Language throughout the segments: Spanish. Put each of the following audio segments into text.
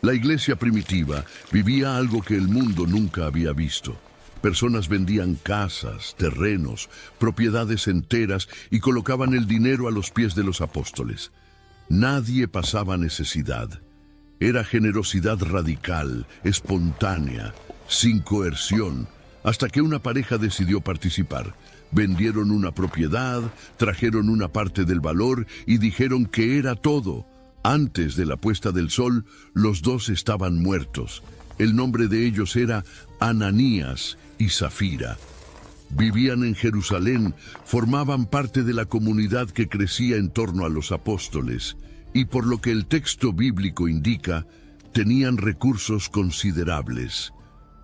La iglesia primitiva vivía algo que el mundo nunca había visto. Personas vendían casas, terrenos, propiedades enteras y colocaban el dinero a los pies de los apóstoles. Nadie pasaba necesidad. Era generosidad radical, espontánea, sin coerción, hasta que una pareja decidió participar. Vendieron una propiedad, trajeron una parte del valor y dijeron que era todo. Antes de la puesta del sol, los dos estaban muertos. El nombre de ellos era Ananías y Zafira. Vivían en Jerusalén, formaban parte de la comunidad que crecía en torno a los apóstoles, y por lo que el texto bíblico indica, tenían recursos considerables.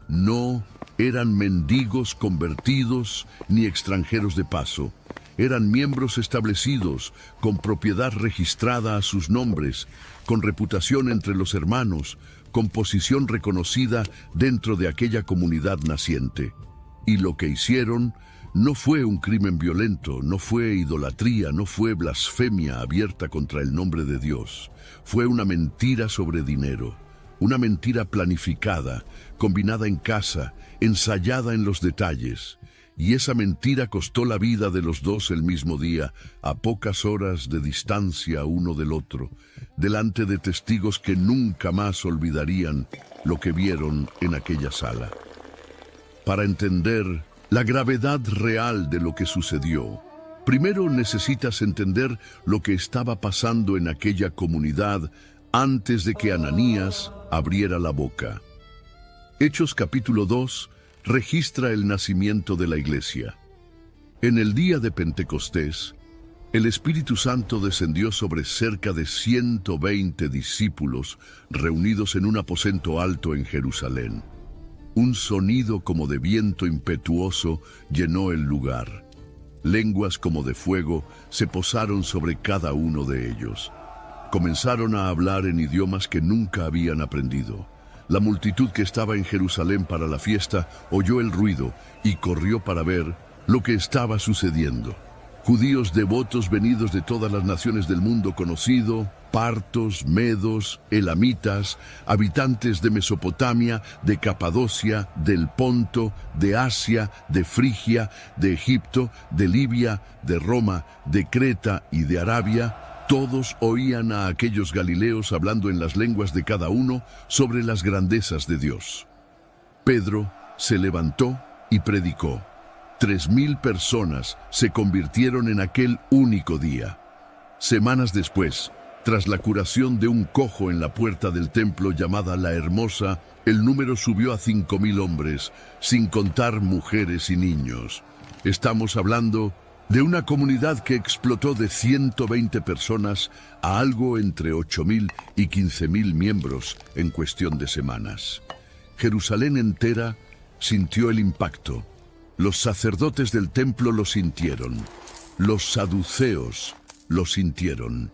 No eran mendigos convertidos ni extranjeros de paso. Eran miembros establecidos, con propiedad registrada a sus nombres, con reputación entre los hermanos, con posición reconocida dentro de aquella comunidad naciente. Y lo que hicieron no fue un crimen violento, no fue idolatría, no fue blasfemia abierta contra el nombre de Dios. Fue una mentira sobre dinero, una mentira planificada, combinada en casa, ensayada en los detalles. Y esa mentira costó la vida de los dos el mismo día, a pocas horas de distancia uno del otro, delante de testigos que nunca más olvidarían lo que vieron en aquella sala. Para entender la gravedad real de lo que sucedió, primero necesitas entender lo que estaba pasando en aquella comunidad antes de que Ananías abriera la boca. Hechos capítulo 2 registra el nacimiento de la iglesia. En el día de Pentecostés, el Espíritu Santo descendió sobre cerca de 120 discípulos reunidos en un aposento alto en Jerusalén. Un sonido como de viento impetuoso llenó el lugar. Lenguas como de fuego se posaron sobre cada uno de ellos. Comenzaron a hablar en idiomas que nunca habían aprendido. La multitud que estaba en Jerusalén para la fiesta oyó el ruido y corrió para ver lo que estaba sucediendo. Judíos devotos venidos de todas las naciones del mundo conocido, partos, medos, elamitas, habitantes de Mesopotamia, de Capadocia, del Ponto, de Asia, de Frigia, de Egipto, de Libia, de Roma, de Creta y de Arabia. Todos oían a aquellos galileos hablando en las lenguas de cada uno sobre las grandezas de Dios. Pedro se levantó y predicó. 3,000 personas se convirtieron en aquel único día. Semanas después, tras la curación de un cojo en la puerta del templo llamada La Hermosa, el número subió a 5,000 hombres, sin contar mujeres y niños. Estamos hablando de una comunidad que explotó de 120 personas a algo entre 8,000 y 15,000 miembros en cuestión de semanas. Jerusalén entera sintió el impacto. Los sacerdotes del templo lo sintieron. Los saduceos lo sintieron.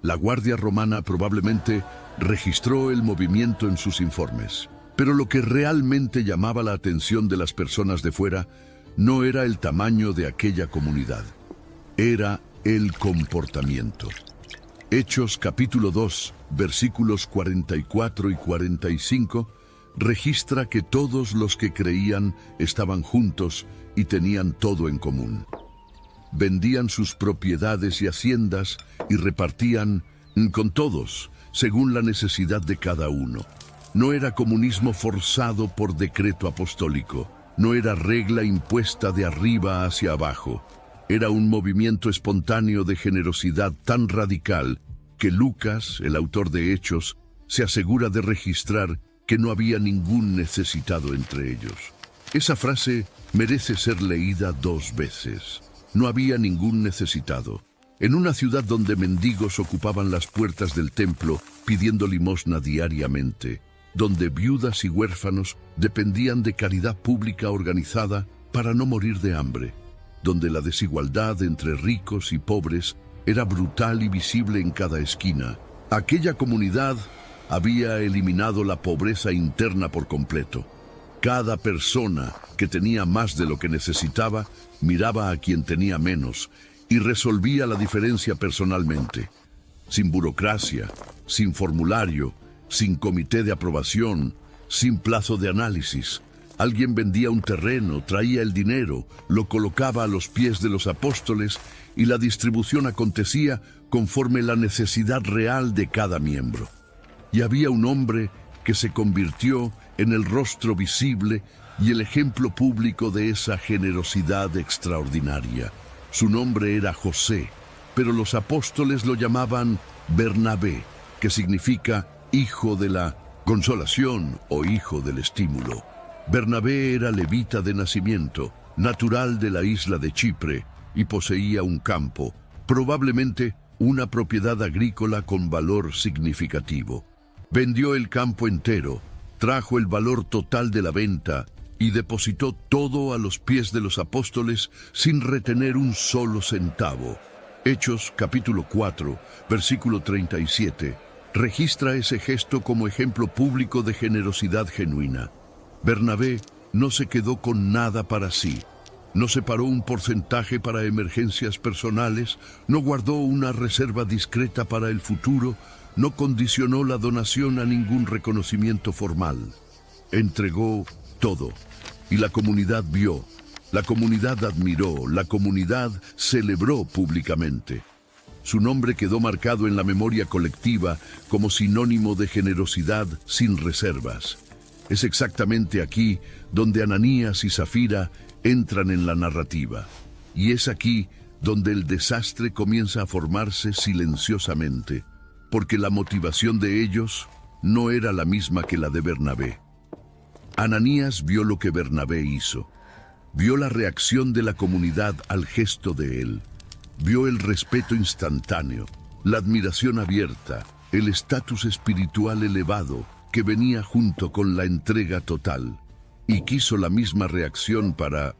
La Guardia Romana probablemente registró el movimiento en sus informes. Pero lo que realmente llamaba la atención de las personas de fuera no era el tamaño de aquella comunidad, era el comportamiento. Hechos capítulo 2, versículos 44 y 45, registra que todos los que creían estaban juntos y tenían todo en común. Vendían sus propiedades y haciendas y repartían con todos, según la necesidad de cada uno. No era comunismo forzado por decreto apostólico. No era regla impuesta de arriba hacia abajo. Era un movimiento espontáneo de generosidad tan radical que Lucas, el autor de Hechos, se asegura de registrar que no había ningún necesitado entre ellos. Esa frase merece ser leída 2 veces. No había ningún necesitado. En una ciudad donde mendigos ocupaban las puertas del templo pidiendo limosna diariamente, donde viudas y huérfanos dependían de caridad pública organizada para no morir de hambre, donde la desigualdad entre ricos y pobres era brutal y visible en cada esquina. Aquella comunidad había eliminado la pobreza interna por completo. Cada persona que tenía más de lo que necesitaba miraba a quien tenía menos y resolvía la diferencia personalmente, sin burocracia, sin formulario, sin comité de aprobación, sin plazo de análisis. Alguien vendía un terreno, traía el dinero, lo colocaba a los pies de los apóstoles y la distribución acontecía conforme la necesidad real de cada miembro. Y había un hombre que se convirtió en el rostro visible y el ejemplo público de esa generosidad extraordinaria. Su nombre era José, pero los apóstoles lo llamaban Bernabé, que significa hijo de la consolación o hijo del estímulo. Bernabé era levita de nacimiento, natural de la isla de Chipre, y poseía un campo, probablemente una propiedad agrícola con valor significativo. Vendió el campo entero, trajo el valor total de la venta y depositó todo a los pies de los apóstoles sin retener un solo centavo. Hechos capítulo 4, versículo 37, registra ese gesto como ejemplo público de generosidad genuina. Bernabé no se quedó con nada para sí, no separó un porcentaje para emergencias personales, no guardó una reserva discreta para el futuro, no condicionó la donación a ningún reconocimiento formal. Entregó todo, y la comunidad vio, la comunidad admiró, la comunidad celebró públicamente. Su nombre quedó marcado en la memoria colectiva como sinónimo de generosidad sin reservas. Es exactamente aquí donde Ananías y Zafira entran en la narrativa. Y es aquí donde el desastre comienza a formarse silenciosamente, porque la motivación de ellos no era la misma que la de Bernabé. Ananías vio lo que Bernabé hizo. Vio la reacción de la comunidad al gesto de él. Vio el respeto instantáneo, la admiración abierta, el estatus espiritual elevado que venía junto con la entrega total. Y quiso la misma reacción para...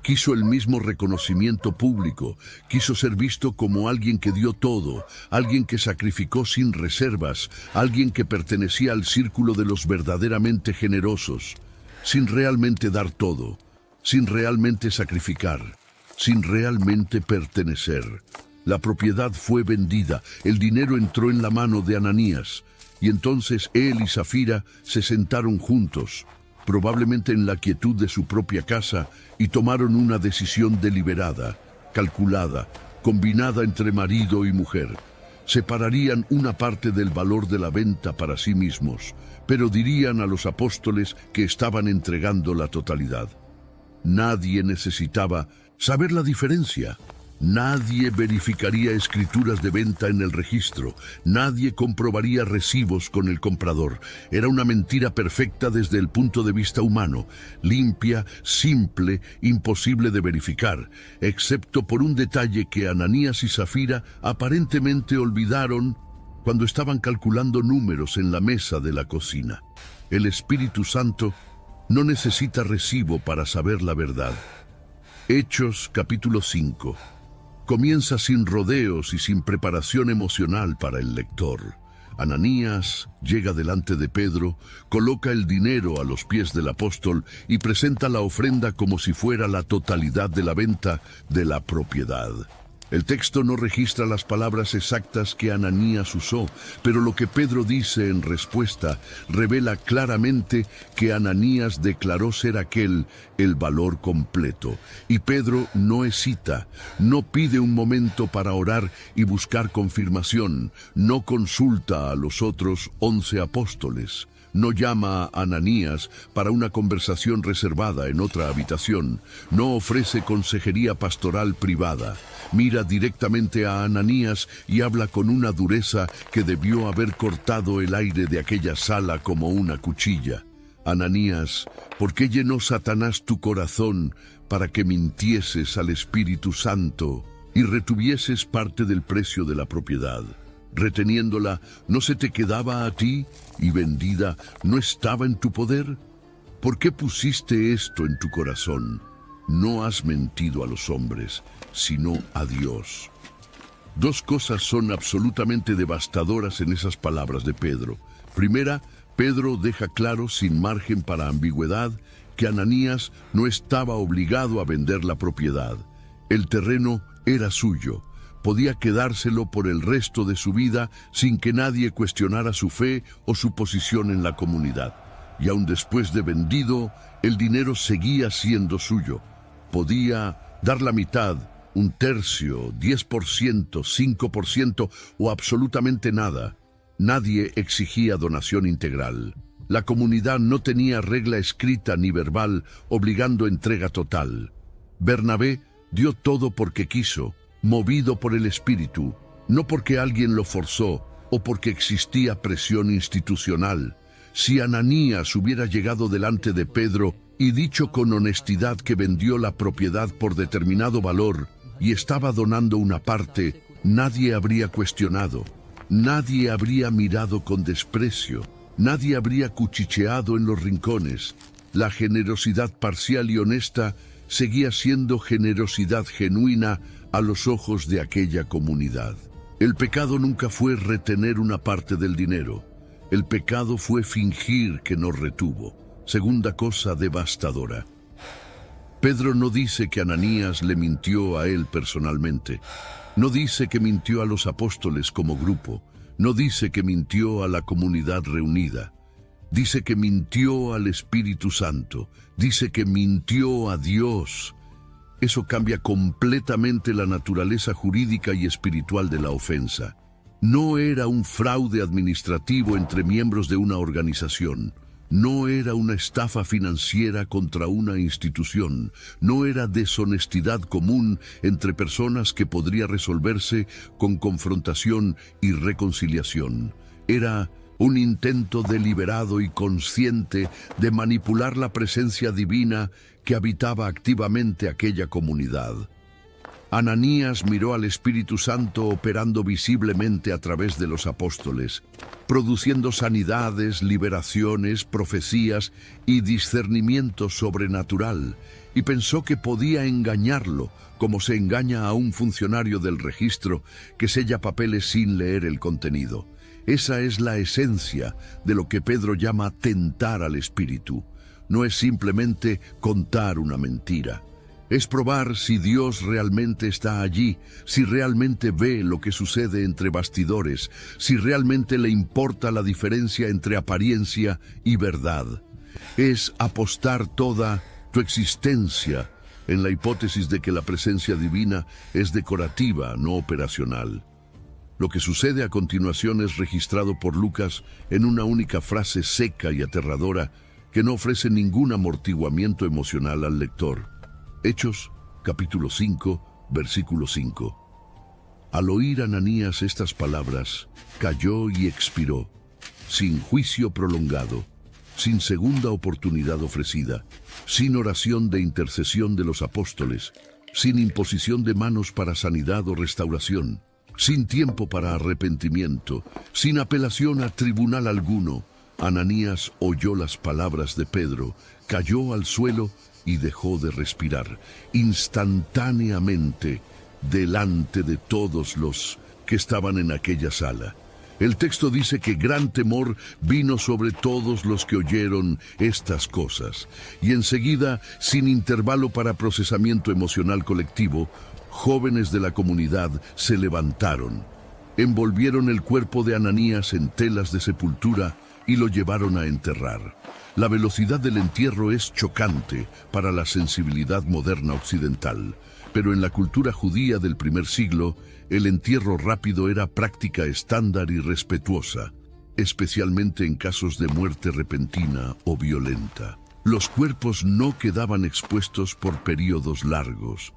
quiso el mismo reconocimiento público, quiso ser visto como alguien que dio todo, alguien que sacrificó sin reservas, alguien que pertenecía al círculo de los verdaderamente generosos, sin realmente dar todo, sin realmente sacrificar, sin realmente pertenecer. La propiedad fue vendida, el dinero entró en la mano de Ananías, y entonces él y Zafira se sentaron juntos, probablemente en la quietud de su propia casa, y tomaron una decisión deliberada, calculada, combinada entre marido y mujer. Separarían una parte del valor de la venta para sí mismos, pero dirían a los apóstoles que estaban entregando la totalidad. Nadie necesitaba saber la diferencia. Nadie verificaría escrituras de venta en el registro. Nadie comprobaría recibos con el comprador. Era una mentira perfecta desde el punto de vista humano, limpia, simple, imposible de verificar, excepto por un detalle que Ananías y Zafira aparentemente olvidaron cuando estaban calculando números en la mesa de la cocina. El Espíritu Santo no necesita recibo para saber la verdad. Hechos capítulo 5. Comienza sin rodeos y sin preparación emocional para el lector. Ananías llega delante de Pedro, coloca el dinero a los pies del apóstol y presenta la ofrenda como si fuera la totalidad de la venta de la propiedad. El texto no registra las palabras exactas que Ananías usó, pero lo que Pedro dice en respuesta revela claramente que Ananías declaró ser aquel el valor completo. Y Pedro no hesita, no pide un momento para orar y buscar confirmación, no consulta a los otros 11 apóstoles. No llama a Ananías para una conversación reservada en otra habitación. No ofrece consejería pastoral privada. Mira directamente a Ananías y habla con una dureza que debió haber cortado el aire de aquella sala como una cuchilla. Ananías, ¿por qué llenó Satanás tu corazón para que mintieses al Espíritu Santo y retuvieses parte del precio de la propiedad? Reteniéndola, ¿no se te quedaba a ti? Y vendida, ¿no estaba en tu poder? ¿Por qué pusiste esto en tu corazón? No has mentido a los hombres, sino a Dios. Dos cosas son absolutamente devastadoras en esas palabras de Pedro. Primera, Pedro deja claro, sin margen para ambigüedad, que Ananías no estaba obligado a vender la propiedad. El terreno era suyo. podía quedárselo por el resto de su vida sin que nadie cuestionara su fe o su posición en la comunidad. Y aun después de vendido, el dinero seguía siendo suyo. Podía dar la mitad, un tercio, 10%, 5% o absolutamente nada. Nadie exigía donación integral. La comunidad no tenía regla escrita ni verbal obligando entrega total. Bernabé dio todo porque quiso, movido por el Espíritu, no porque alguien lo forzó o porque existía presión institucional. Si Ananías hubiera llegado delante de Pedro y dicho con honestidad que vendió la propiedad por determinado valor y estaba donando una parte, nadie habría cuestionado, nadie habría mirado con desprecio, nadie habría cuchicheado en los rincones. La generosidad parcial y honesta seguía siendo generosidad genuina a los ojos de aquella comunidad. El pecado nunca fue retener una parte del dinero. El pecado fue fingir que no retuvo. Segunda cosa devastadora. Pedro no dice que Ananías le mintió a él personalmente. No dice que mintió a los apóstoles como grupo. No dice que mintió a la comunidad reunida. Dice que mintió al Espíritu Santo. Dice que mintió a Dios. Eso cambia completamente la naturaleza jurídica y espiritual de la ofensa. No era un fraude administrativo entre miembros de una organización. No era una estafa financiera contra una institución. No era deshonestidad común entre personas que podría resolverse con confrontación y reconciliación. Era un intento deliberado y consciente de manipular la presencia divina que habitaba activamente aquella comunidad. Ananías miró al Espíritu Santo operando visiblemente a través de los apóstoles, produciendo sanidades, liberaciones, profecías y discernimiento sobrenatural, y pensó que podía engañarlo, como se engaña a un funcionario del registro que sella papeles sin leer el contenido. Esa es la esencia de lo que Pedro llama tentar al Espíritu. No es simplemente contar una mentira. Es probar si Dios realmente está allí, si realmente ve lo que sucede entre bastidores, si realmente le importa la diferencia entre apariencia y verdad. Es apostar toda tu existencia en la hipótesis de que la presencia divina es decorativa, no operacional. Lo que sucede a continuación es registrado por Lucas en una única frase seca y aterradora que no ofrece ningún amortiguamiento emocional al lector. Hechos, capítulo 5, versículo 5. Al oír Ananías estas palabras, cayó y expiró, sin juicio prolongado, sin segunda oportunidad ofrecida, sin oración de intercesión de los apóstoles, sin imposición de manos para sanidad o restauración, sin tiempo para arrepentimiento, sin apelación a tribunal alguno. Ananías oyó las palabras de Pedro, cayó al suelo y dejó de respirar instantáneamente delante de todos los que estaban en aquella sala. El texto dice que gran temor vino sobre todos los que oyeron estas cosas, y enseguida, sin intervalo para procesamiento emocional colectivo, jóvenes de la comunidad se levantaron, envolvieron el cuerpo de Ananías en telas de sepultura y lo llevaron a enterrar. La velocidad del entierro es chocante para la sensibilidad moderna occidental, pero en la cultura judía del primer siglo, el entierro rápido era práctica estándar y respetuosa, especialmente en casos de muerte repentina o violenta. Los cuerpos no quedaban expuestos por periodos largos,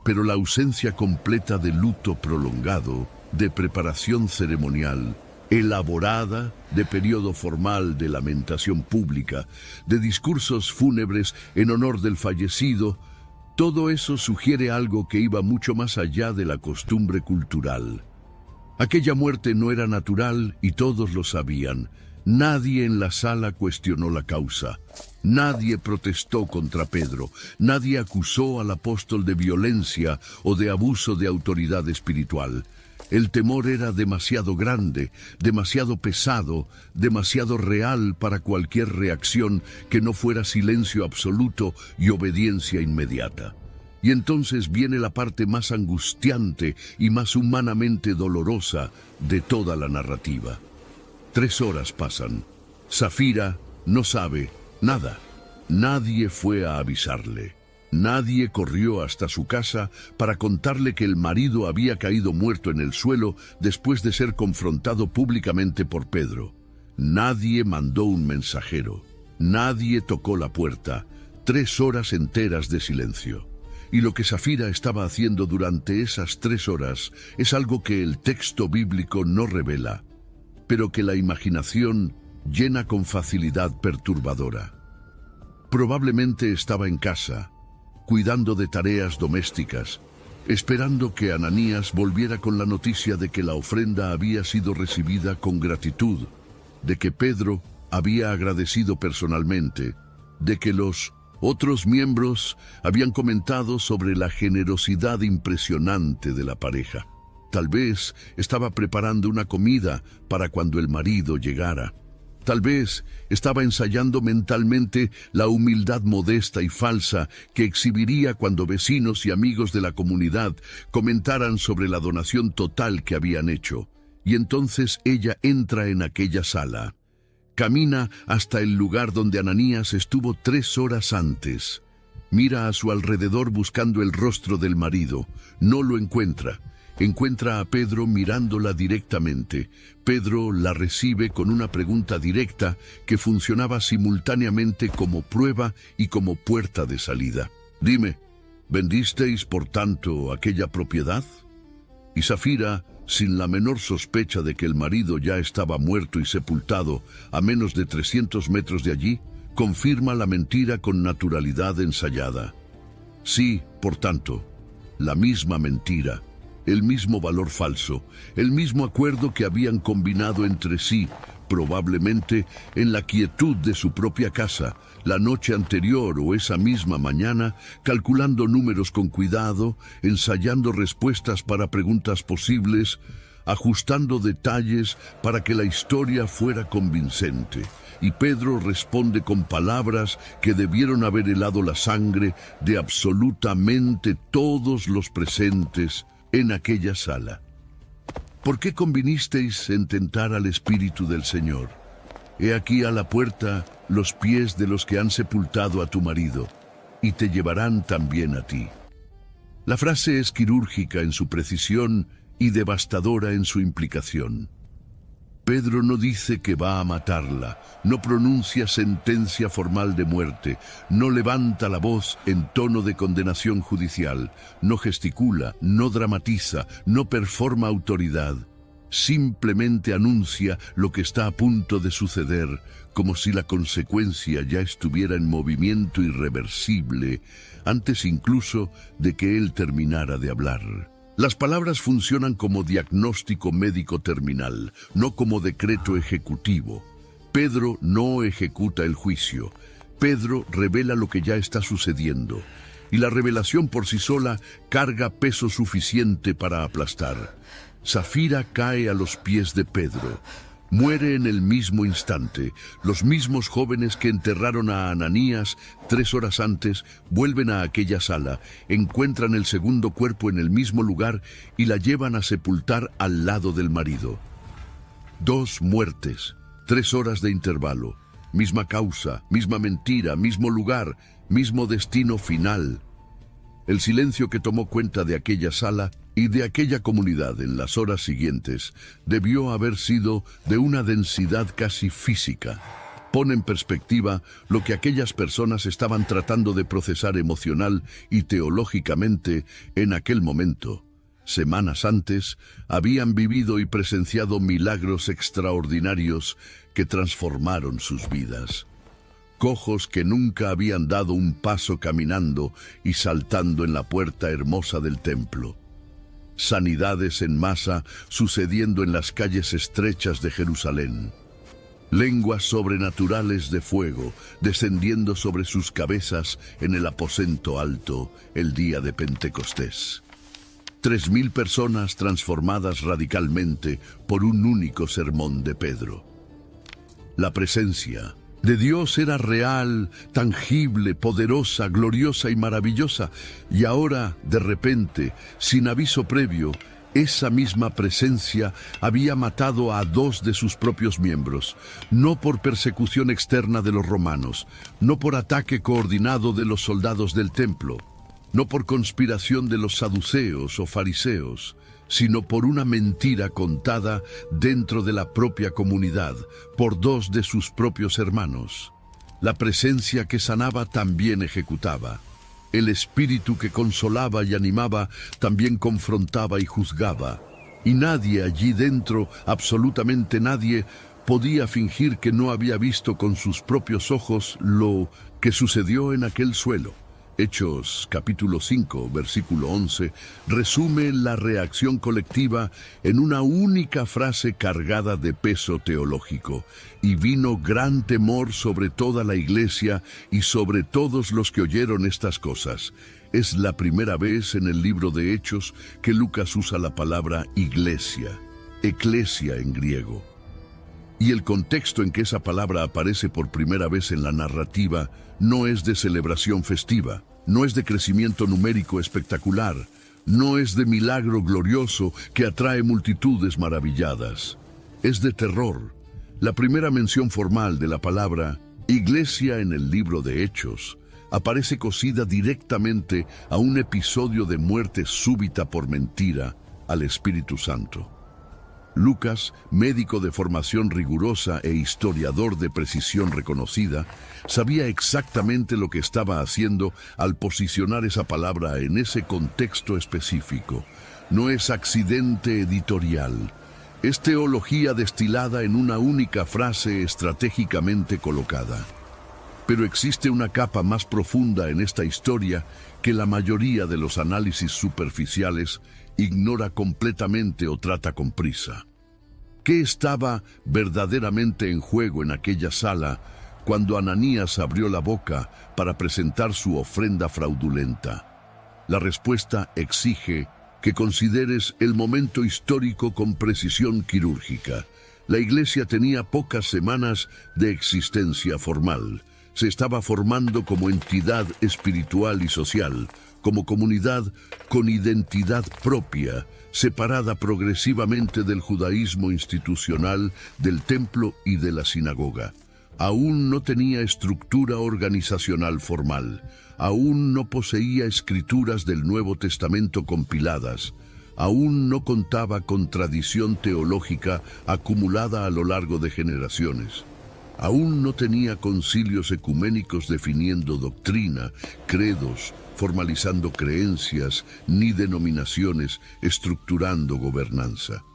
pero la ausencia completa de luto prolongado, de preparación ceremonial, elaborada, de periodo formal de lamentación pública, de discursos fúnebres en honor del fallecido, todo eso sugiere algo que iba mucho más allá de la costumbre cultural. Aquella muerte no era natural y todos lo sabían. Nadie en la sala cuestionó la causa. Nadie protestó contra Pedro. Nadie acusó al apóstol de violencia o de abuso de autoridad espiritual. El temor era demasiado grande, demasiado pesado, demasiado real para cualquier reacción que no fuera silencio absoluto y obediencia inmediata. Y entonces viene la parte más angustiante y más humanamente dolorosa de toda la narrativa. 3 horas pasan. Safira no sabe nada. Nadie fue a avisarle. Nadie corrió hasta su casa para contarle que el marido había caído muerto en el suelo después de ser confrontado públicamente por Pedro. Nadie mandó un mensajero. Nadie tocó la puerta. 3 horas enteras de silencio. Y lo que Safira estaba haciendo durante esas 3 horas es algo que el texto bíblico no revela, pero que la imaginación llena con facilidad perturbadora. Probablemente estaba en casa, cuidando de tareas domésticas, esperando que Ananías volviera con la noticia de que la ofrenda había sido recibida con gratitud, de que Pedro había agradecido personalmente, de que los otros miembros habían comentado sobre la generosidad impresionante de la pareja. Tal vez estaba preparando una comida para cuando el marido llegara. Tal vez estaba ensayando mentalmente la humildad modesta y falsa que exhibiría cuando vecinos y amigos de la comunidad comentaran sobre la donación total que habían hecho. Y entonces ella entra en aquella sala. Camina hasta el lugar donde Ananías estuvo 3 horas antes. Mira a su alrededor buscando el rostro del marido. No lo encuentra. Encuentra a Pedro mirándola directamente. Pedro la recibe con una pregunta directa que funcionaba simultáneamente como prueba y como puerta de salida. Dime, ¿vendisteis por tanto aquella propiedad? Y Safira, sin la menor sospecha de que el marido ya estaba muerto y sepultado a menos de 300 metros de allí, confirma la mentira con naturalidad ensayada. Sí, por tanto, la misma mentira, el mismo valor falso, el mismo acuerdo que habían combinado entre sí, probablemente en la quietud de su propia casa, la noche anterior o esa misma mañana, calculando números con cuidado, ensayando respuestas para preguntas posibles, ajustando detalles para que la historia fuera convincente. Y Pedro responde con palabras que debieron haber helado la sangre de absolutamente todos los presentes en aquella sala. ¿Por qué convinisteis en tentar al Espíritu del Señor? He aquí a la puerta los pies de los que han sepultado a tu marido, y te llevarán también a ti. La frase es quirúrgica en su precisión y devastadora en su implicación. Pedro no dice que va a matarla, no pronuncia sentencia formal de muerte, no levanta la voz en tono de condenación judicial, no gesticula, no dramatiza, no performa autoridad. Simplemente anuncia lo que está a punto de suceder, como si la consecuencia ya estuviera en movimiento irreversible, antes incluso de que él terminara de hablar. Las palabras funcionan como diagnóstico médico terminal, no como decreto ejecutivo. Pedro no ejecuta el juicio. Pedro revela lo que ya está sucediendo, y la revelación por sí sola carga peso suficiente para aplastar. Safira cae a los pies de Pedro. Muere en el mismo instante. Los mismos jóvenes que enterraron a Ananías 3 horas antes vuelven a aquella sala, encuentran el segundo cuerpo en el mismo lugar y la llevan a sepultar al lado del marido. 2 muertes, 3 horas de intervalo, misma causa, misma mentira, mismo lugar, mismo destino final. El silencio que tomó cuenta de aquella sala y de aquella comunidad en las horas siguientes debió haber sido de una densidad casi física. Pone en perspectiva lo que aquellas personas estaban tratando de procesar emocional y teológicamente en aquel momento. Semanas antes, habían vivido y presenciado milagros extraordinarios que transformaron sus vidas. Cojos que nunca habían dado un paso caminando y saltando en la puerta hermosa del templo. Sanidades en masa sucediendo en las calles estrechas de Jerusalén. Lenguas sobrenaturales de fuego descendiendo sobre sus cabezas en el aposento alto el día de Pentecostés. 3.000 personas transformadas radicalmente por un único sermón de Pedro. La presencia, de Dios era real, tangible, poderosa, gloriosa y maravillosa, y ahora, de repente, sin aviso previo, esa misma presencia había matado a 2 de sus propios miembros, no por persecución externa de los romanos, no por ataque coordinado de los soldados del templo, no por conspiración de los saduceos o fariseos, sino por una mentira contada dentro de la propia comunidad, por 2 de sus propios hermanos. La presencia que sanaba también ejecutaba. El espíritu que consolaba y animaba también confrontaba y juzgaba. Y nadie allí dentro, absolutamente nadie, podía fingir que no había visto con sus propios ojos lo que sucedió en aquel suelo. Hechos capítulo 5, versículo 11, resume la reacción colectiva en una única frase cargada de peso teológico. Y vino gran temor sobre toda la iglesia y sobre todos los que oyeron estas cosas. Es la primera vez en el libro de Hechos que Lucas usa la palabra iglesia, eclesia en griego. Y el contexto en que esa palabra aparece por primera vez en la narrativa no es de celebración festiva, no es de crecimiento numérico espectacular, no es de milagro glorioso que atrae multitudes maravilladas. Es de terror. La primera mención formal de la palabra iglesia en el libro de Hechos aparece cosida directamente a un episodio de muerte súbita por mentira al Espíritu Santo. Lucas, médico de formación rigurosa e historiador de precisión reconocida, sabía exactamente lo que estaba haciendo al posicionar esa palabra en ese contexto específico. No es accidente editorial. Es teología destilada en una única frase estratégicamente colocada. Pero existe una capa más profunda en esta historia que la mayoría de los análisis superficiales ignora completamente o trata con prisa. ¿Qué estaba verdaderamente en juego en aquella sala cuando Ananías abrió la boca para presentar su ofrenda fraudulenta? La respuesta exige que consideres el momento histórico con precisión quirúrgica. La iglesia tenía pocas semanas de existencia formal. Se estaba formando como entidad espiritual y social, como comunidad con identidad propia, separada progresivamente del judaísmo institucional, del templo y de la sinagoga. Aún no tenía estructura organizacional formal, aún no poseía escrituras del Nuevo Testamento compiladas, aún no contaba con tradición teológica acumulada a lo largo de generaciones. Aún no tenía concilios ecuménicos definiendo doctrina, credos, formalizando creencias, ni denominaciones, estructurando gobernanza.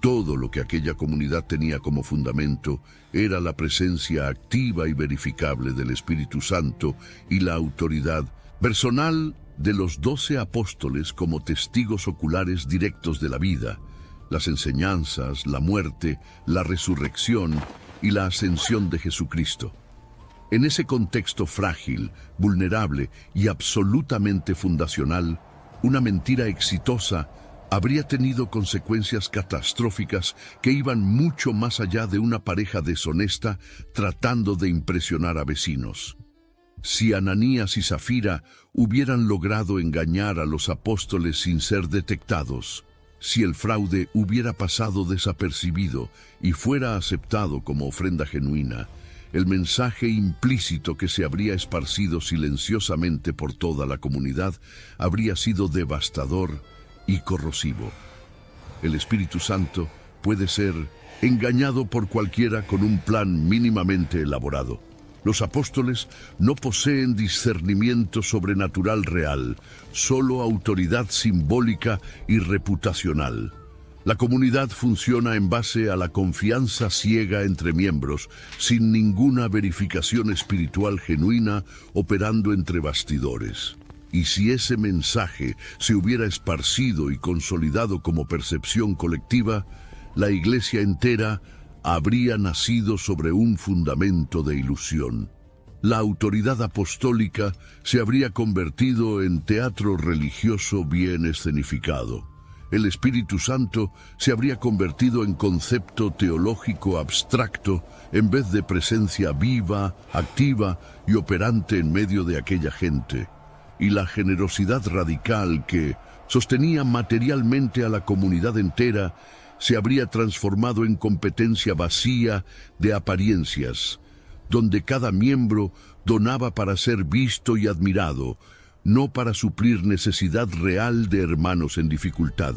Todo lo que aquella comunidad tenía como fundamento era la presencia activa y verificable del Espíritu Santo y la autoridad personal de los 12 apóstoles como testigos oculares directos de la vida, las enseñanzas, la muerte, la resurrección y la ascensión de Jesucristo. En ese contexto frágil, vulnerable y absolutamente fundacional, una mentira exitosa habría tenido consecuencias catastróficas que iban mucho más allá de una pareja deshonesta tratando de impresionar a vecinos. Si Ananías y Zafira hubieran logrado engañar a los apóstoles sin ser detectados, si el fraude hubiera pasado desapercibido y fuera aceptado como ofrenda genuina, el mensaje implícito que se habría esparcido silenciosamente por toda la comunidad habría sido devastador y corrosivo. El Espíritu Santo puede ser engañado por cualquiera con un plan mínimamente elaborado. Los apóstoles no poseen discernimiento sobrenatural real, solo autoridad simbólica y reputacional. La comunidad funciona en base a la confianza ciega entre miembros, sin ninguna verificación espiritual genuina operando entre bastidores. Y si ese mensaje se hubiera esparcido y consolidado como percepción colectiva, la iglesia entera habría nacido sobre un fundamento de ilusión. La autoridad apostólica se habría convertido en teatro religioso bien escenificado. el Espíritu Santo se habría convertido en concepto teológico abstracto en vez de presencia viva, activa y operante en medio de aquella gente. Y la generosidad radical que sostenía materialmente a la comunidad entera se habría transformado en competencia vacía de apariencias, donde cada miembro donaba para ser visto y admirado, no para suplir necesidad real de hermanos en dificultad.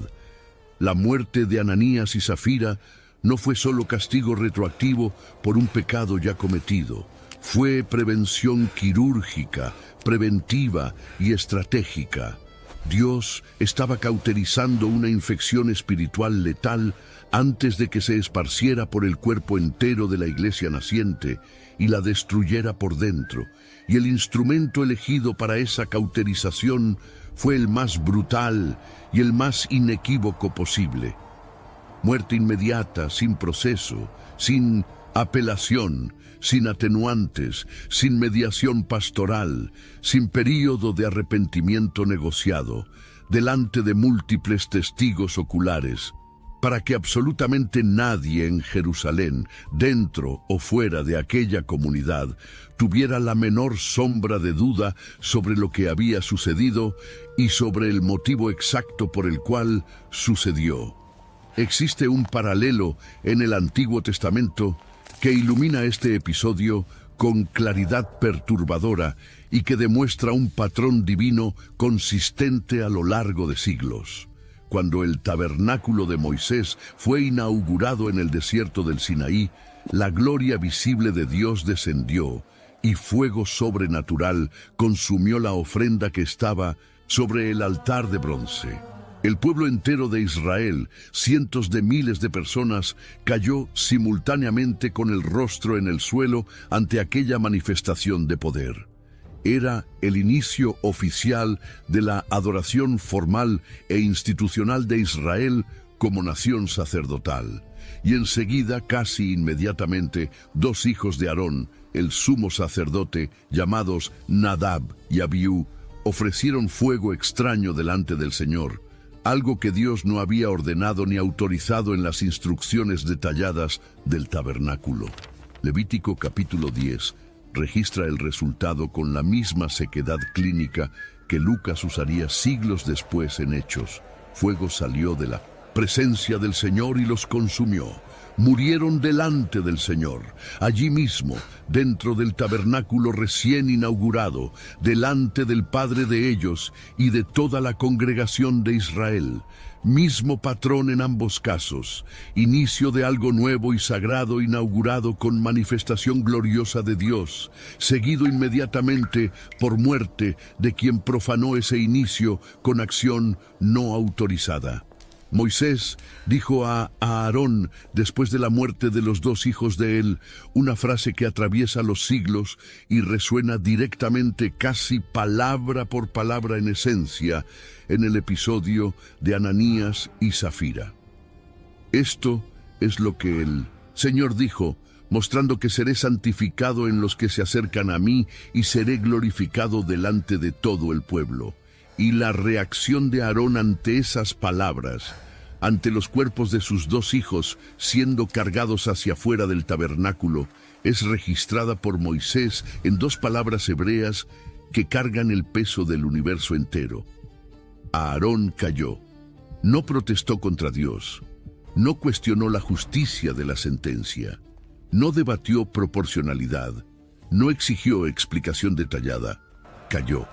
La muerte de Ananías y Zafira no fue solo castigo retroactivo por un pecado ya cometido, fue prevención quirúrgica, preventiva y estratégica. Dios estaba cauterizando una infección espiritual letal antes de que se esparciera por el cuerpo entero de la iglesia naciente y la destruyera por dentro, y el instrumento elegido para esa cauterización fue el más brutal y el más inequívoco posible. Muerte inmediata, sin proceso, sin apelación, sin atenuantes, sin mediación pastoral, sin período de arrepentimiento negociado, delante de múltiples testigos oculares, para que absolutamente nadie en Jerusalén, dentro o fuera de aquella comunidad, tuviera la menor sombra de duda sobre lo que había sucedido y sobre el motivo exacto por el cual sucedió. Existe un paralelo en el Antiguo Testamento que ilumina este episodio con claridad perturbadora y que demuestra un patrón divino consistente a lo largo de siglos. Cuando el tabernáculo de Moisés fue inaugurado en el desierto del Sinaí, la gloria visible de Dios descendió y fuego sobrenatural consumió la ofrenda que estaba sobre el altar de bronce. El pueblo entero de Israel, cientos de miles de personas, cayó simultáneamente con el rostro en el suelo ante aquella manifestación de poder. Era el inicio oficial de la adoración formal e institucional de Israel como nación sacerdotal. Y enseguida, casi inmediatamente, dos hijos de Aarón, el sumo sacerdote, llamados Nadab y Abiú, ofrecieron fuego extraño delante del Señor, algo que Dios no había ordenado ni autorizado en las instrucciones detalladas del tabernáculo. Levítico capítulo 10 registra el resultado con la misma sequedad clínica que Lucas usaría siglos después en Hechos. Fuego salió de la presencia del Señor y los consumió. Murieron delante del Señor, allí mismo, dentro del tabernáculo recién inaugurado, delante del Padre de ellos y de toda la congregación de Israel. Mismo patrón en ambos casos, inicio de algo nuevo y sagrado inaugurado con manifestación gloriosa de Dios, seguido inmediatamente por muerte de quien profanó ese inicio con acción no autorizada. Moisés dijo a Aarón, después de la muerte de los dos hijos de él, una frase que atraviesa los siglos y resuena directamente, casi palabra por palabra en esencia, en el episodio de Ananías y Zafira. Esto es lo que el Señor dijo, mostrando que seré santificado en los que se acercan a mí y seré glorificado delante de todo el pueblo. Y la reacción de Aarón ante esas palabras, ante los cuerpos de sus dos hijos siendo cargados hacia afuera del tabernáculo, es registrada por Moisés en dos palabras hebreas que cargan el peso del universo entero. Aarón cayó, no protestó contra Dios, no cuestionó la justicia de la sentencia, no debatió proporcionalidad, no exigió explicación detallada, cayó.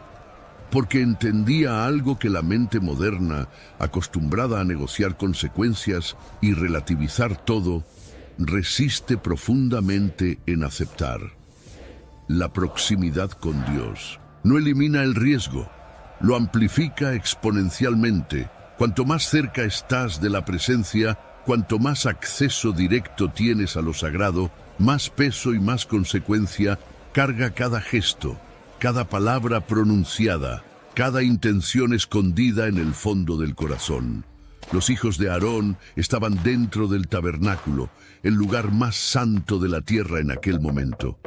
Porque entendía algo que la mente moderna, acostumbrada a negociar consecuencias y relativizar todo, resiste profundamente en aceptar. La proximidad con Dios no elimina el riesgo, lo amplifica exponencialmente. Cuanto más cerca estás de la presencia, cuanto más acceso directo tienes a lo sagrado, más peso y más consecuencia carga cada gesto, cada palabra pronunciada, cada intención escondida en el fondo del corazón. Los hijos de Aarón estaban dentro del tabernáculo, el lugar más santo de la tierra en aquel momento.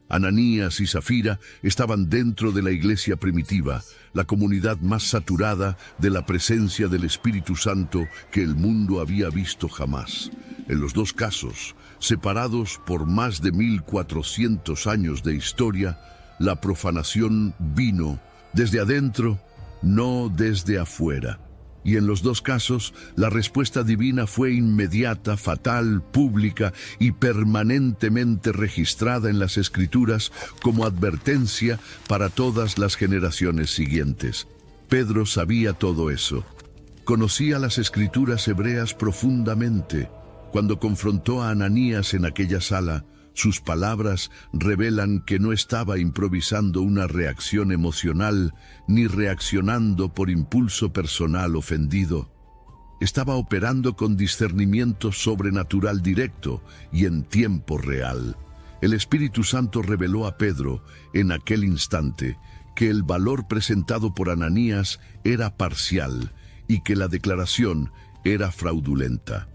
Ananías y Safira estaban dentro de la iglesia primitiva, la comunidad más saturada de la presencia del Espíritu Santo que el mundo había visto jamás. En los dos casos, separados por más de 1400 años de historia, la profanación vino desde adentro, no desde afuera. Y en los dos casos, la respuesta divina fue inmediata, fatal, pública y permanentemente registrada en las Escrituras como advertencia para todas las generaciones siguientes. Pedro sabía todo eso. Conocía las Escrituras hebreas profundamente. Cuando confrontó a Ananías en aquella sala, sus palabras revelan que no estaba improvisando una reacción emocional ni reaccionando por impulso personal ofendido. Estaba operando con discernimiento sobrenatural directo y en tiempo real. El Espíritu Santo reveló a Pedro en aquel instante que el valor presentado por Ananías era parcial y que la declaración era fraudulenta.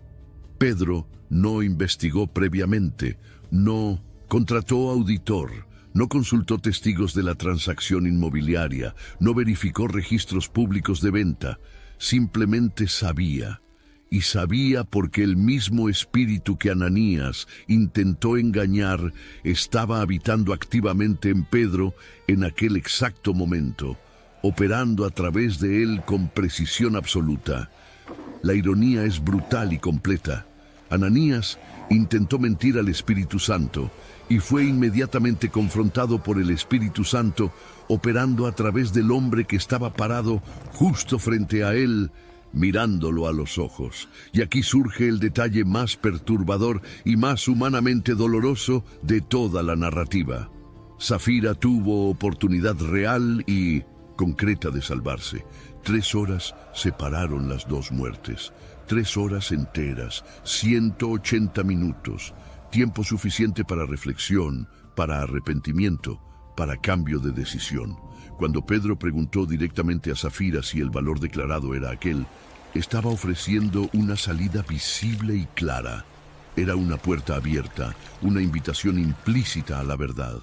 Pedro no investigó previamente, no contrató auditor, no consultó testigos de la transacción inmobiliaria, no verificó registros públicos de venta, simplemente sabía. Y sabía porque el mismo espíritu que Ananías intentó engañar estaba habitando activamente en Pedro en aquel exacto momento, operando a través de él con precisión absoluta. La ironía es brutal y completa. Ananías intentó mentir al Espíritu Santo y fue inmediatamente confrontado por el Espíritu Santo, operando a través del hombre que estaba parado justo frente a él, mirándolo a los ojos. Y aquí surge el detalle más perturbador y más humanamente doloroso de toda la narrativa. Safira tuvo oportunidad real y concreta de salvarse. 3 horas separaron las dos muertes. 3 horas enteras, 180 minutos, tiempo suficiente para reflexión, para arrepentimiento, para cambio de decisión. Cuando Pedro preguntó directamente a Safira si el valor declarado era aquel, estaba ofreciendo una salida visible y clara. Era una puerta abierta, una invitación implícita a la verdad.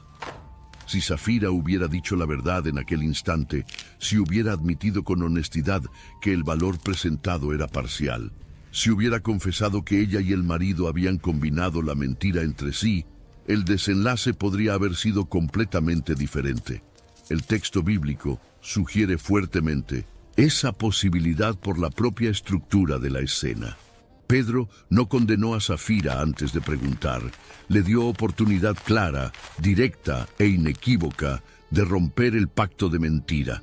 Si Safira hubiera dicho la verdad en aquel instante, si hubiera admitido con honestidad que el valor presentado era parcial, si hubiera confesado que ella y el marido habían combinado la mentira entre sí, el desenlace podría haber sido completamente diferente. El texto bíblico sugiere fuertemente esa posibilidad por la propia estructura de la escena. Pedro no condenó a Safira antes de preguntar. Le dio oportunidad clara, directa e inequívoca de romper el pacto de mentira.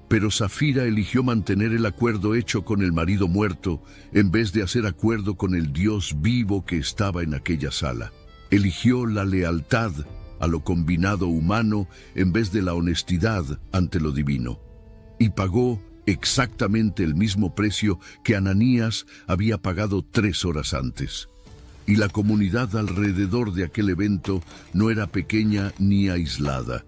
Pero Safira eligió mantener el acuerdo hecho con el marido muerto en vez de hacer acuerdo con el Dios vivo que estaba en aquella sala. Eligió la lealtad a lo combinado humano en vez de la honestidad ante lo divino. Y pagó exactamente el mismo precio que Ananías había pagado 3 horas antes. Y la comunidad alrededor de aquel evento no era pequeña ni aislada.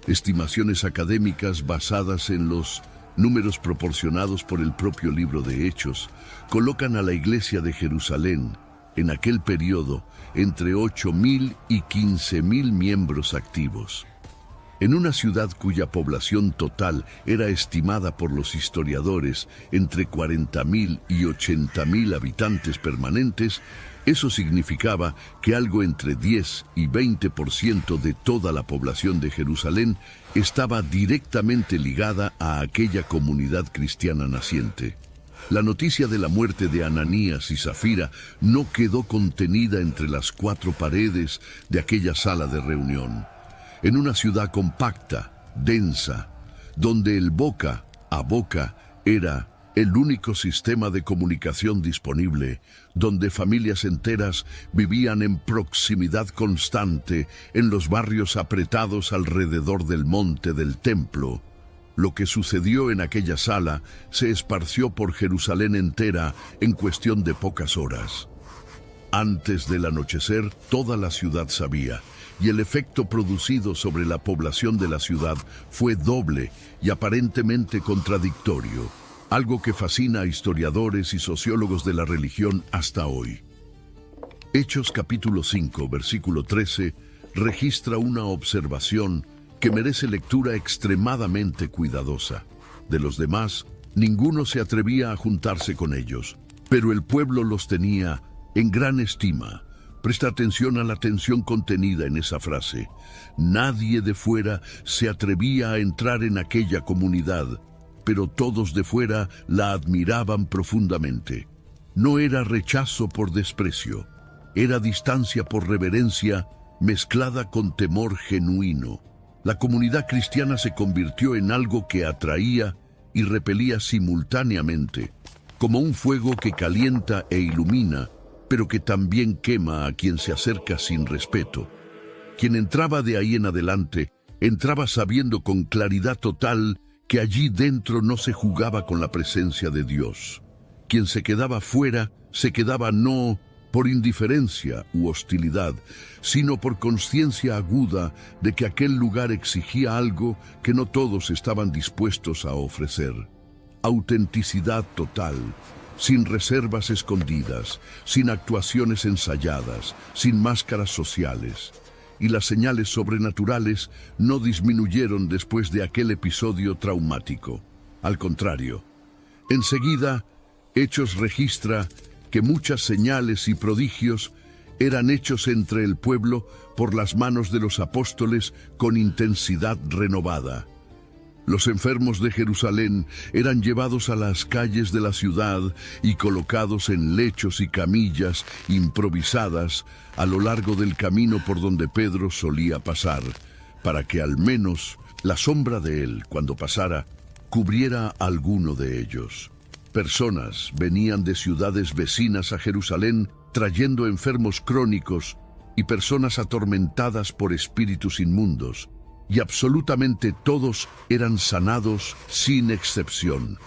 Estimaciones académicas basadas en los números proporcionados por el propio libro de Hechos colocan a la iglesia de Jerusalén, en aquel periodo, entre 8.000 y 15.000 miembros activos. En una ciudad cuya población total era estimada por los historiadores entre 40.000 y 80.000 habitantes permanentes, eso significaba que algo entre 10 y 20% de toda la población de Jerusalén estaba directamente ligada a aquella comunidad cristiana naciente. La noticia de la muerte de Ananías y Safira no quedó contenida entre las 4 paredes de aquella sala de reunión. En una ciudad compacta, densa, donde el boca a boca era el único sistema de comunicación disponible, donde familias enteras vivían en proximidad constante en los barrios apretados alrededor del monte del templo. Lo que sucedió en aquella sala se esparció por Jerusalén entera en cuestión de pocas horas. Antes del anochecer, toda la ciudad sabía, y el efecto producido sobre la población de la ciudad fue doble y aparentemente contradictorio, algo que fascina a historiadores y sociólogos de la religión hasta hoy. Hechos capítulo 5, versículo 13, registra una observación que merece lectura extremadamente cuidadosa. De los demás, ninguno se atrevía a juntarse con ellos, pero el pueblo los tenía en gran estima. Presta atención a la tensión contenida en esa frase. Nadie de fuera se atrevía a entrar en aquella comunidad, pero todos de fuera la admiraban profundamente. No era rechazo por desprecio, era distancia por reverencia mezclada con temor genuino. La comunidad cristiana se convirtió en algo que atraía y repelía simultáneamente, como un fuego que calienta e ilumina, pero que también quema a quien se acerca sin respeto. Quien entraba de ahí en adelante, entraba sabiendo con claridad total que allí dentro no se jugaba con la presencia de Dios. Quien se quedaba fuera, se quedaba no por indiferencia u hostilidad, sino por conciencia aguda de que aquel lugar exigía algo que no todos estaban dispuestos a ofrecer. Autenticidad total, sin reservas escondidas, sin actuaciones ensayadas, sin máscaras sociales. Y las señales sobrenaturales no disminuyeron después de aquel episodio traumático. Al contrario, enseguida, Hechos registra que muchas señales y prodigios eran hechos entre el pueblo por las manos de los apóstoles con intensidad renovada. Los enfermos de Jerusalén eran llevados a las calles de la ciudad y colocados en lechos y camillas improvisadas a lo largo del camino por donde Pedro solía pasar, para que al menos la sombra de él, cuando pasara, cubriera a alguno de ellos. Personas venían de ciudades vecinas a Jerusalén trayendo enfermos crónicos y personas atormentadas por espíritus inmundos, y absolutamente todos eran sanados sin excepción.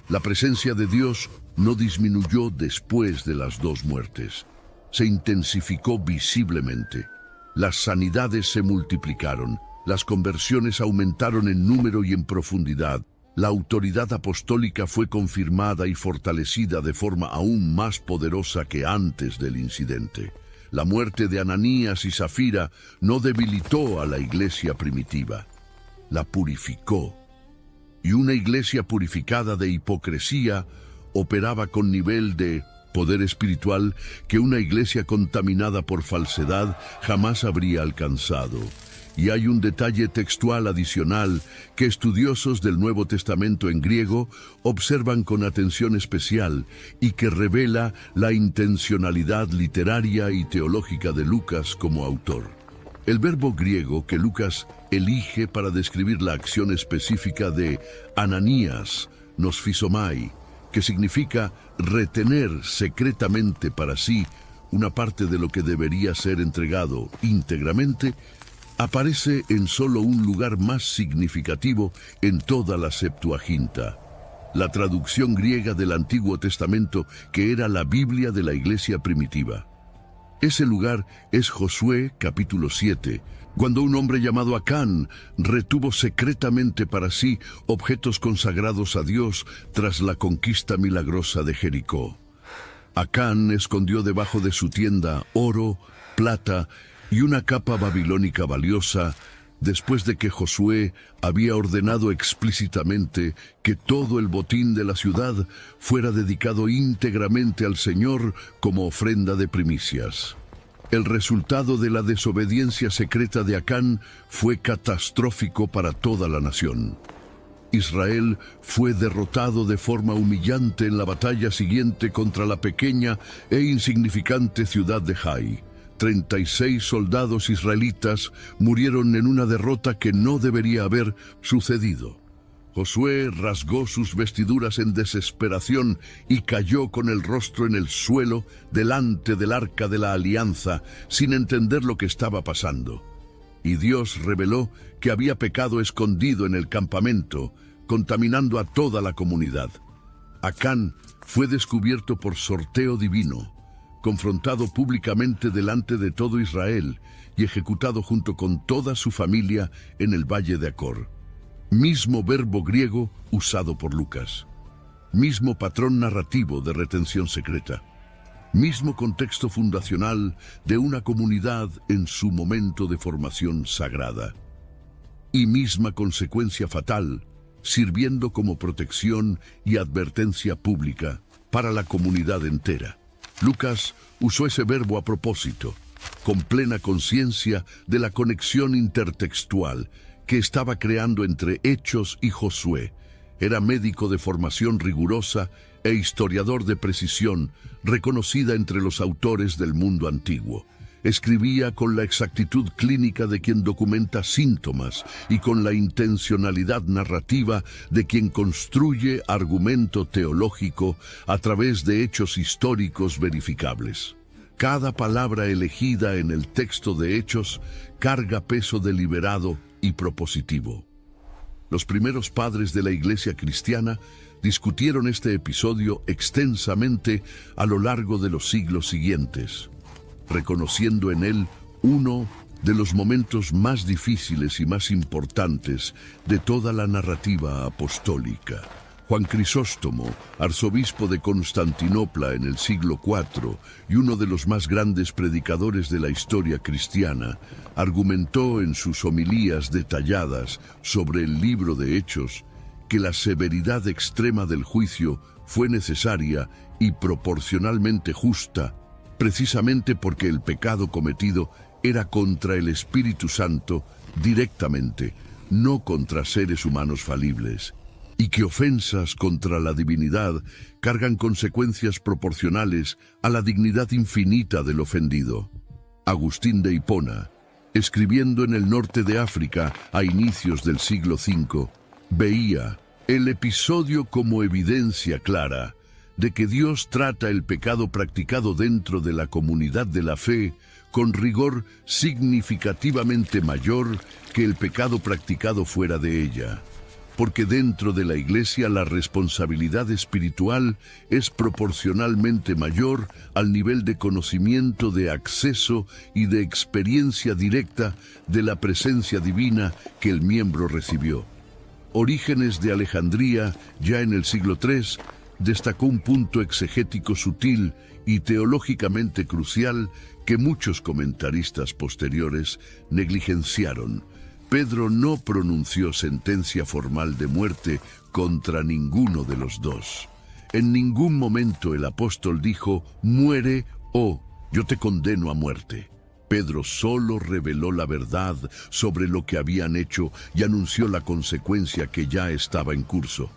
La presencia de Dios no disminuyó después de las dos muertes. Se intensificó visiblemente. Las sanidades se multiplicaron, las conversiones aumentaron en número y en profundidad. La autoridad apostólica fue confirmada y fortalecida de forma aún más poderosa que antes del incidente. La muerte de Ananías y Zafira no debilitó a la iglesia primitiva, la purificó. Y una iglesia purificada de hipocresía operaba con nivel de poder espiritual que una iglesia contaminada por falsedad jamás habría alcanzado. Y hay un detalle textual adicional que estudiosos del Nuevo Testamento en griego observan con atención especial y que revela la intencionalidad literaria y teológica de Lucas como autor. El verbo griego que Lucas elige para describir la acción específica de Ananías, nosfisomai, que significa retener secretamente para sí una parte de lo que debería ser entregado íntegramente, aparece en solo un lugar más significativo en toda la Septuaginta, la traducción griega del Antiguo Testamento que era la Biblia de la iglesia primitiva. Ese lugar es Josué capítulo 7, cuando un hombre llamado Acán retuvo secretamente para sí objetos consagrados a Dios tras la conquista milagrosa de Jericó. Acán escondió debajo de su tienda oro, plata y una capa babilónica valiosa, después de que Josué había ordenado explícitamente que todo el botín de la ciudad fuera dedicado íntegramente al Señor como ofrenda de primicias. El resultado de la desobediencia secreta de Acán fue catastrófico para toda la nación. Israel fue derrotado de forma humillante en la batalla siguiente contra la pequeña e insignificante ciudad de Jai. 36 soldados israelitas murieron en una derrota que no debería haber sucedido. Josué rasgó sus vestiduras en desesperación y cayó con el rostro en el suelo delante del arca de la alianza, sin entender lo que estaba pasando. Y Dios reveló que había pecado escondido en el campamento, contaminando a toda la comunidad. Acán fue descubierto por sorteo divino, confrontado públicamente delante de todo Israel y ejecutado junto con toda su familia en el valle de Acor. Mismo verbo griego usado por Lucas. Mismo patrón narrativo de retención secreta. mismo contexto fundacional de una comunidad en su momento de formación sagrada, y misma consecuencia fatal, sirviendo como protección y advertencia pública para la comunidad entera. Lucas usó ese verbo a propósito, con plena conciencia de la conexión intertextual que estaba creando entre Hechos y Josué. Era médico de formación rigurosa e historiador de precisión, reconocida entre los autores del mundo antiguo. Escribía con la exactitud clínica de quien documenta síntomas y con la intencionalidad narrativa de quien construye argumento teológico a través de hechos históricos verificables. Cada palabra elegida en el texto de Hechos carga peso deliberado y propositivo. Los primeros padres de la Iglesia cristiana discutieron este episodio extensamente a lo largo de los siglos siguientes, reconociendo en él uno de los momentos más difíciles y más importantes de toda la narrativa apostólica. Juan Crisóstomo, arzobispo de Constantinopla en el siglo IV y uno de los más grandes predicadores de la historia cristiana, argumentó en sus homilías detalladas sobre el libro de Hechos que la severidad extrema del juicio fue necesaria y proporcionalmente justa, precisamente porque el pecado cometido era contra el Espíritu Santo directamente, no contra seres humanos falibles, y que ofensas contra la divinidad cargan consecuencias proporcionales a la dignidad infinita del ofendido. Agustín de Hipona, escribiendo en el norte de África a inicios del siglo V, veía el episodio como evidencia clara de que Dios trata el pecado practicado dentro de la comunidad de la fe con rigor significativamente mayor que el pecado practicado fuera de ella, porque dentro de la Iglesia la responsabilidad espiritual es proporcionalmente mayor al nivel de conocimiento, de acceso y de experiencia directa de la presencia divina que el miembro recibió. Orígenes de Alejandría, ya en el siglo III, destacó un punto exegético sutil y teológicamente crucial que muchos comentaristas posteriores negligenciaron. Pedro no pronunció sentencia formal de muerte contra ninguno de los dos. En ningún momento el apóstol dijo, muere o yo te condeno a muerte. Pedro solo reveló la verdad sobre lo que habían hecho y anunció la consecuencia que ya estaba en curso.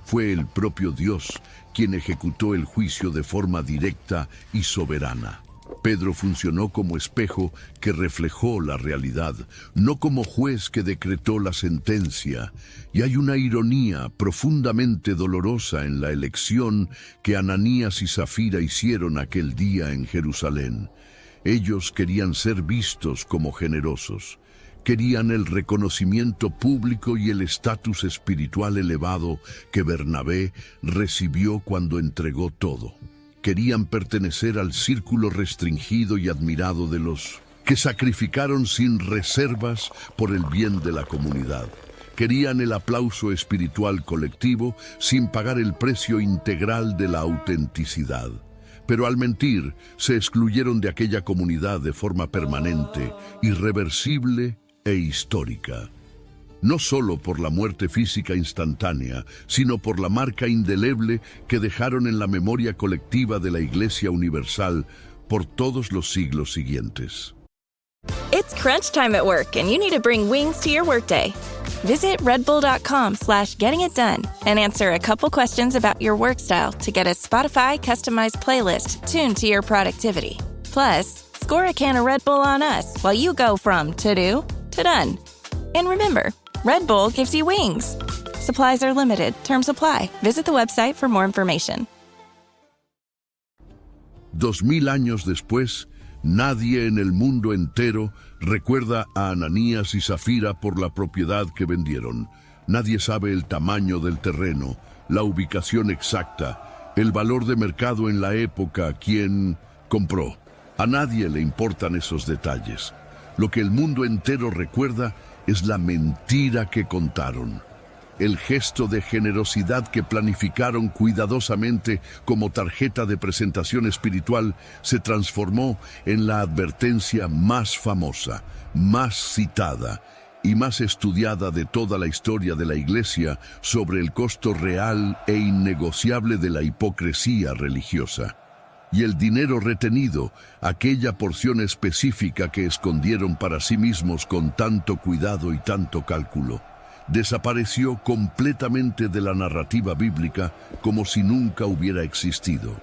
Fue el propio Dios quien ejecutó el juicio de forma directa y soberana. Pedro funcionó como espejo que reflejó la realidad, no como juez que decretó la sentencia. Y hay una ironía profundamente dolorosa en la elección que Ananías y Zafira hicieron aquel día en Jerusalén. Ellos querían ser vistos como generosos. Querían el reconocimiento público y el estatus espiritual elevado que Bernabé recibió cuando entregó todo. Querían pertenecer al círculo restringido y admirado de los que sacrificaron sin reservas por el bien de la comunidad. Querían el aplauso espiritual colectivo sin pagar el precio integral de la autenticidad. Pero al mentir, se excluyeron de aquella comunidad de forma permanente, irreversible e histórica. No solo por la muerte física instantánea, sino por la marca indeleble que dejaron en la memoria colectiva de la Iglesia Universal por todos los siglos siguientes. It's crunch time at work and you need to bring wings to your workday. Visit redbull.com/gettingitdone and answer a couple questions about your work style to get a Spotify customized playlist tuned to your productivity. Plus, score a can of Red Bull on us while you go from to-do to done. And remember, Red Bull gives you wings. Supplies are limited. Terms apply. Visit the website for more information. 2000 años después, nadie en el mundo entero recuerda a Ananías y Zafira por la propiedad que vendieron. Nadie sabe el tamaño del terreno, la ubicación exacta, el valor de mercado en la época, quién compró. A nadie le importan esos detalles. Lo que el mundo entero recuerda es la mentira que contaron. el gesto de generosidad que planificaron cuidadosamente como tarjeta de presentación espiritual se transformó en la advertencia más famosa, más citada y más estudiada de toda la historia de la Iglesia sobre el costo real e innegociable de la hipocresía religiosa. Y el dinero retenido, aquella porción específica que escondieron para sí mismos con tanto cuidado y tanto cálculo, desapareció completamente de la narrativa bíblica como si nunca hubiera existido.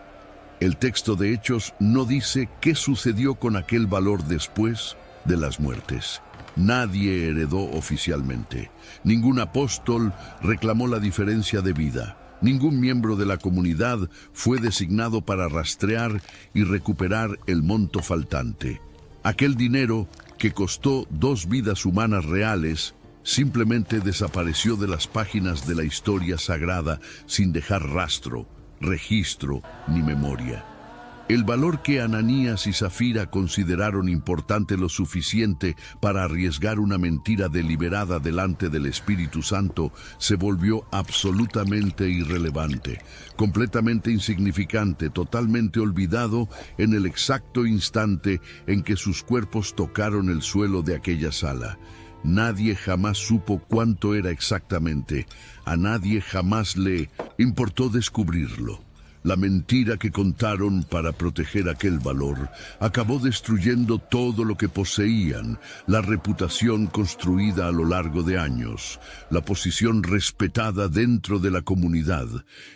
El texto de Hechos no dice qué sucedió con aquel valor después de las muertes. Nadie heredó oficialmente. Ningún apóstol reclamó la diferencia de vida. Ningún miembro de la comunidad fue designado para rastrear y recuperar el monto faltante. Aquel dinero, que costó 2 vidas humanas reales, simplemente desapareció de las páginas de la historia sagrada sin dejar rastro, registro ni memoria. El valor que Ananías y Zafira consideraron importante lo suficiente para arriesgar una mentira deliberada delante del Espíritu Santo se volvió absolutamente irrelevante, completamente insignificante, totalmente olvidado en el exacto instante en que sus cuerpos tocaron el suelo de aquella sala. Nadie jamás supo cuánto era exactamente. A nadie jamás le importó descubrirlo. La mentira que contaron para proteger aquel valor acabó destruyendo todo lo que poseían, la reputación construida a lo largo de años, la posición respetada dentro de la comunidad,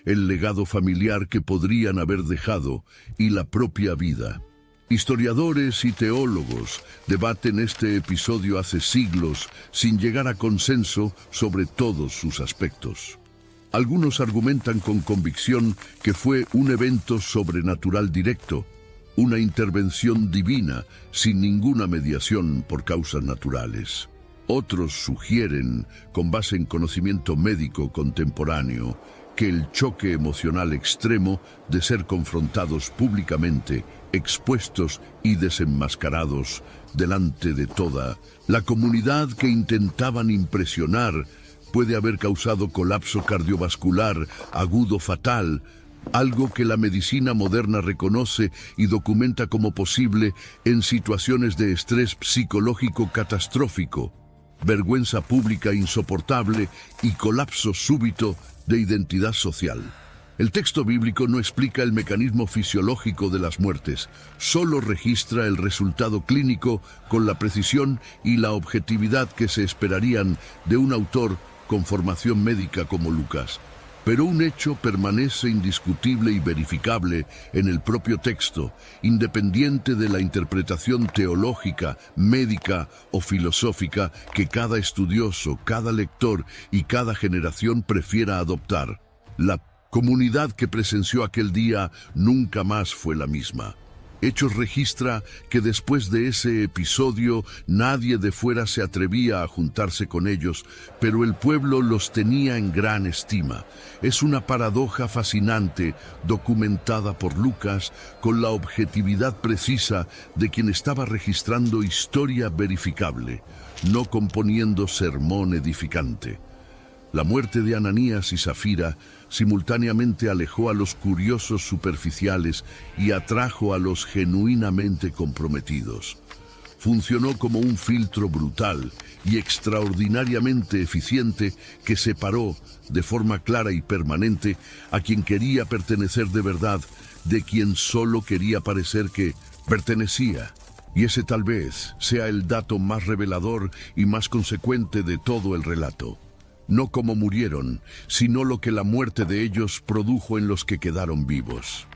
el legado familiar que podrían haber dejado y la propia vida. Historiadores y teólogos debaten este episodio hace siglos sin llegar a consenso sobre todos sus aspectos. Algunos argumentan con convicción que fue un evento sobrenatural directo, una intervención divina sin ninguna mediación por causas naturales. Otros sugieren, con base en conocimiento médico contemporáneo, que el choque emocional extremo de ser confrontados públicamente, expuestos y desenmascarados delante de toda la comunidad que intentaban impresionar puede haber causado colapso cardiovascular agudo fatal, algo que la medicina moderna reconoce y documenta como posible en situaciones de estrés psicológico catastrófico, vergüenza pública insoportable y colapso súbito de identidad social. El texto bíblico no explica el mecanismo fisiológico de las muertes, solo registra el resultado clínico con la precisión y la objetividad que se esperarían de un autor con formación médica como Lucas. Pero un hecho permanece indiscutible y verificable en el propio texto, independiente de la interpretación teológica, médica o filosófica que cada estudioso, cada lector y cada generación prefiera adoptar. La comunidad que presenció aquel día nunca más fue la misma. Hechos registra que después de ese episodio nadie de fuera se atrevía a juntarse con ellos, pero el pueblo los tenía en gran estima. Es una paradoja fascinante documentada por Lucas con la objetividad precisa de quien estaba registrando historia verificable, no componiendo sermón edificante. La muerte de Ananías y Zafira simultáneamente alejó a los curiosos superficiales y atrajo a los genuinamente comprometidos. Funcionó como un filtro brutal y extraordinariamente eficiente que separó de forma clara y permanente a quien quería pertenecer de verdad de quien solo quería parecer que pertenecía. Y ese tal vez sea el dato más revelador y más consecuente de todo el relato. No cómo murieron, sino lo que la muerte de ellos produjo en los que quedaron vivos.